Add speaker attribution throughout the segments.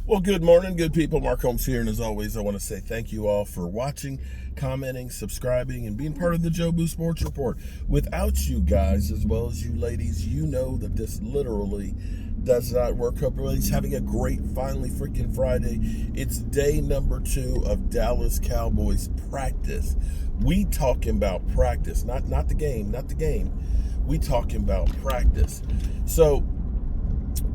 Speaker 1: Well, good morning, good people. Mark Holmes here, and as always, I want to say thank you all for watching, commenting, subscribing, and being part of the Jobu Sports Report. Without you guys, as well as you ladies, you know that this literally does not work. Hope everybody's having a great, finally freaking Friday. It's day number 2 of Dallas Cowboys practice. We talking about practice, not the game, not the game. We talking about practice. So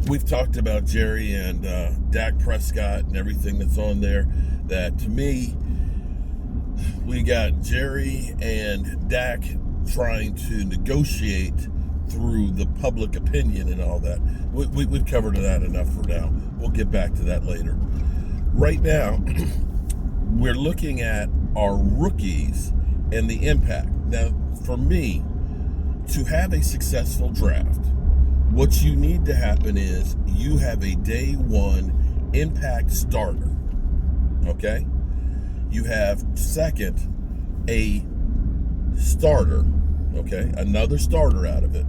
Speaker 1: we've talked about Jerry and Dak Prescott and everything that's on there. That to me, we got Jerry and Dak trying to negotiate through the public opinion and all that. We've covered that enough for now. We'll get back to that later. Right now, we're looking at our rookies and the impact. Now, for me, to have a successful draft, what you need to happen is you have a day one impact starter. Okay? You have, second, a starter. Okay? Another starter out of it.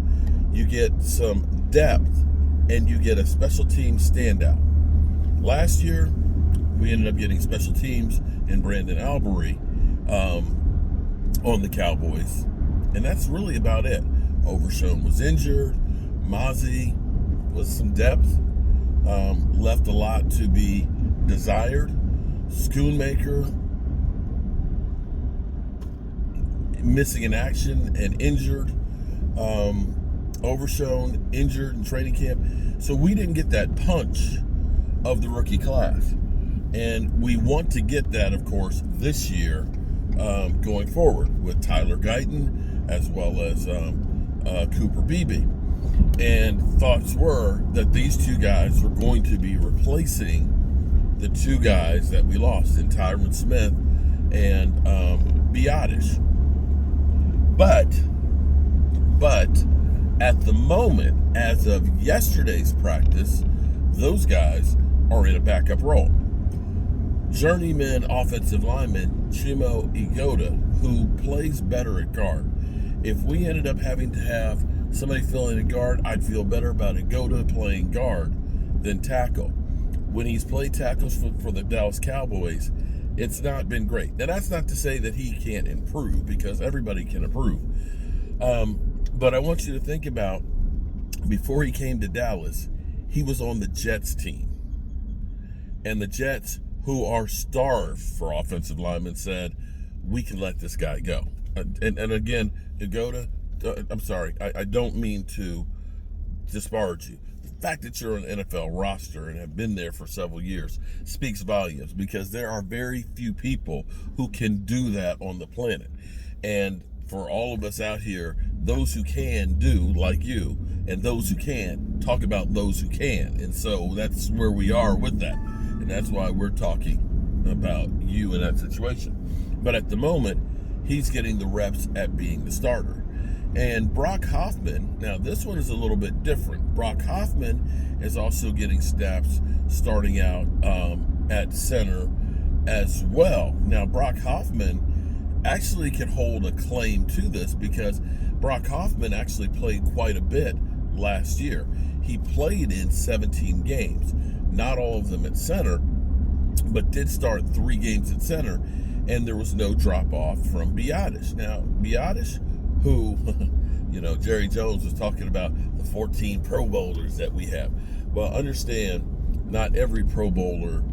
Speaker 1: You get some depth and you get a special team standout. Last year, we ended up getting special teams in Brandon Albury on the Cowboys. And that's really about it. Overshone was injured. Mozzie was some depth, left a lot to be desired. Schoonmaker missing in action and injured. Overshone injured in training camp. So we didn't get that punch of the rookie class. And we want to get that, of course, this year going forward with Tyler Guyton as well as Cooper Beebe. And thoughts were that these two guys were going to be replacing the two guys that we lost in Tyron Smith and Biotish. But at the moment, as of yesterday's practice, those guys are in a backup role. Journeyman offensive lineman Chimo Igoda, who plays better at guard. If we ended up having to have somebody filling a guard, I'd feel better about Igoda playing guard than tackle. When he's played tackles for the Dallas Cowboys, it's not been great. Now, that's not to say that he can't improve, because everybody can improve. But I want you to think about, before he came to Dallas, he was on the Jets team. And the Jets, who are starved for offensive linemen, said, we can let this guy go. And again, Igoda, I'm sorry, I don't mean to disparage you. The fact that you're on an NFL roster and have been there for several years speaks volumes, because there are very few people who can do that on the planet. And for all of us out here, those who can do, like you, and those who can't, talk about those who can. And so that's where we are with that. And that's why we're talking about you in that situation. But at the moment, he's getting the reps at being the starter. And Brock Hoffman, now this one is a little bit different. Brock Hoffman is also getting snaps starting out at center as well. Now, Brock Hoffman actually can hold a claim to this, because Brock Hoffman actually played quite a bit last year. He played in 17 games, not all of them at center, but did start 3 games at center, and there was no drop-off from Biotish. Now, Biotish, who, Jerry Jones was talking about the 14 Pro Bowlers that we have. Well, understand, not every Pro Bowler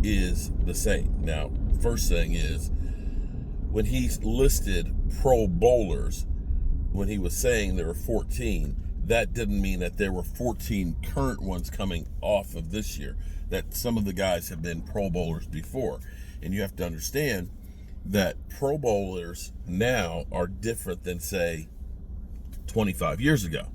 Speaker 1: is the same. Now, first thing is, when he's listed Pro Bowlers, when he was saying there were 14, that didn't mean that there were 14 current ones coming off of this year. That some of the guys have been Pro Bowlers before. And you have to understand that Pro Bowlers now are different than, say, 25 years ago.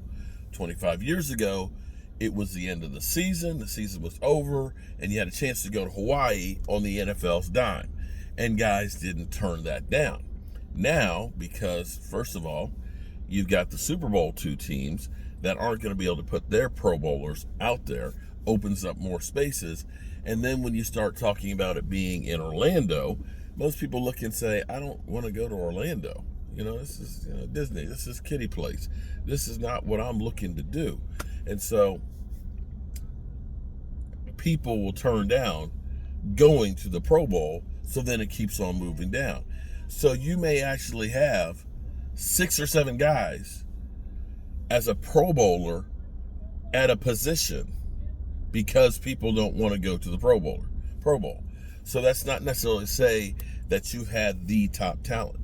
Speaker 1: 25 years ago, it was the end of the season was over, and you had a chance to go to Hawaii on the NFL's dime. And guys didn't turn that down. Now, because, first of all, you've got the Super Bowl II teams that aren't going to be able to put their Pro Bowlers out there, opens up more spaces. And then when you start talking about it being in Orlando, most people look and say, I don't want to go to Orlando. This is Disney. This is kiddie place. This is not what I'm looking to do. And so people will turn down going to the Pro Bowl, so then it keeps on moving down. So you may actually have 6 or 7 guys as a Pro Bowler at a position because people don't want to go to the Pro Bowl. So that's not necessarily say that you had the top talent.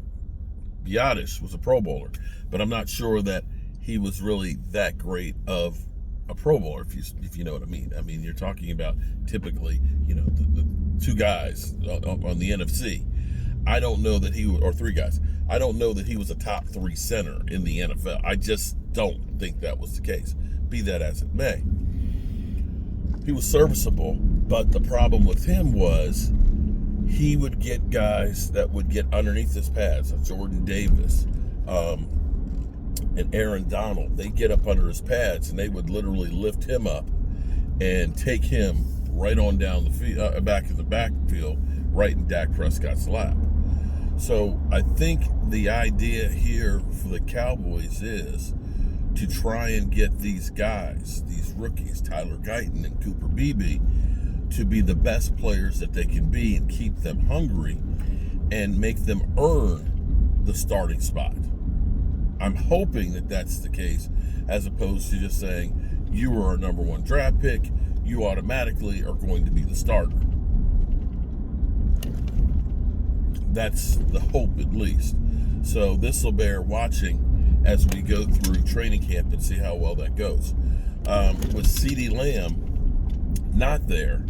Speaker 1: Biotish was a Pro Bowler, but I'm not sure that he was really that great of a Pro Bowler, if you know what I mean. I mean, you're talking about typically, the 2 guys on the NFC. I don't know that or 3 guys. I don't know that he was a top 3 center in the NFL. I just don't think that was the case. Be that as it may. He was serviceable, but the problem with him was he would get guys that would get underneath his pads, like Jordan Davis and Aaron Donald. They get up under his pads, and they would literally lift him up and take him right on down the field, back in the backfield, right in Dak Prescott's lap. So I think the idea here for the Cowboys is to try and get these guys, these rookies, Tyler Guyton and Cooper Beebe, to be the best players that they can be and keep them hungry and make them earn the starting spot. I'm hoping that that's the case, as opposed to just saying, you are our number 1 draft pick, you automatically are going to be the starter. That's the hope, at least. So this will bear watching as we go through training camp and see how well that goes. With CeeDee Lamb not there,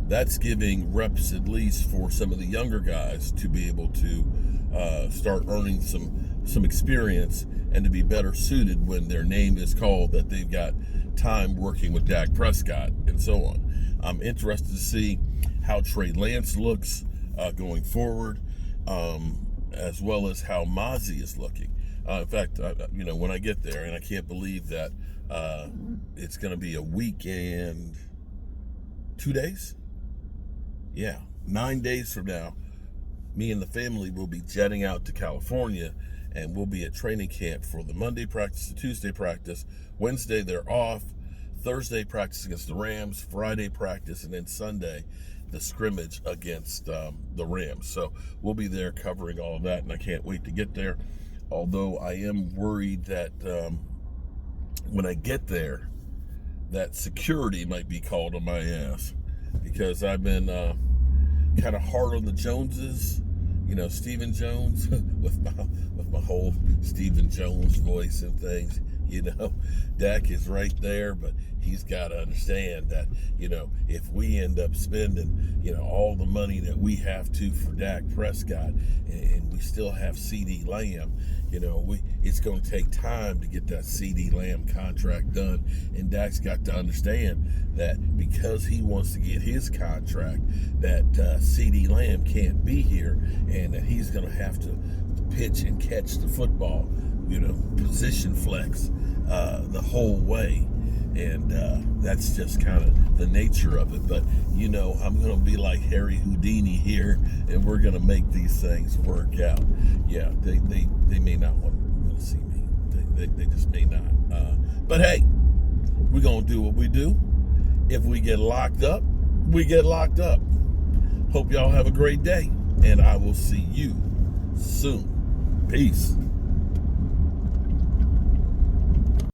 Speaker 1: that's giving reps at least for some of the younger guys to be able to start earning some experience and to be better suited when their name is called, that they've got time working with Dak Prescott and so on. I'm interested to see how Trey Lance looks going forward, as well as how Mozzie is looking. In fact, when I get there, and I can't believe that it's going to be a week and 2 days. Yeah, 9 days from now, me and the family will be jetting out to California, and we'll be at training camp for the Monday practice, the Tuesday practice. Wednesday, they're off. Thursday, practice against the Rams. Friday, practice, and then Sunday, the scrimmage against the Rams. So we'll be there covering all of that, and I can't wait to get there. Although I am worried that when I get there, that security might be called on my ass, because I've been kind of hard on the Joneses, Stephen Jones, with my whole Stephen Jones voice and things. Dak is right there, but he's got to understand that, if we end up spending, all the money that we have to for Dak Prescott, and we still have CeeDee Lamb, it's going to take time to get that CeeDee Lamb contract done. And Dak's got to understand that because he wants to get his contract, that CeeDee Lamb can't be here, and that he's going to have to pitch and catch the football, position flex the whole way. And that's just kind of the nature of it. But, I'm going to be like Harry Houdini here, and we're going to make these things work out. Yeah, they may not want to see me. They just may not. But, hey, we're going to do what we do. If we get locked up, we get locked up. Hope y'all have a great day, and I will see you soon. Peace.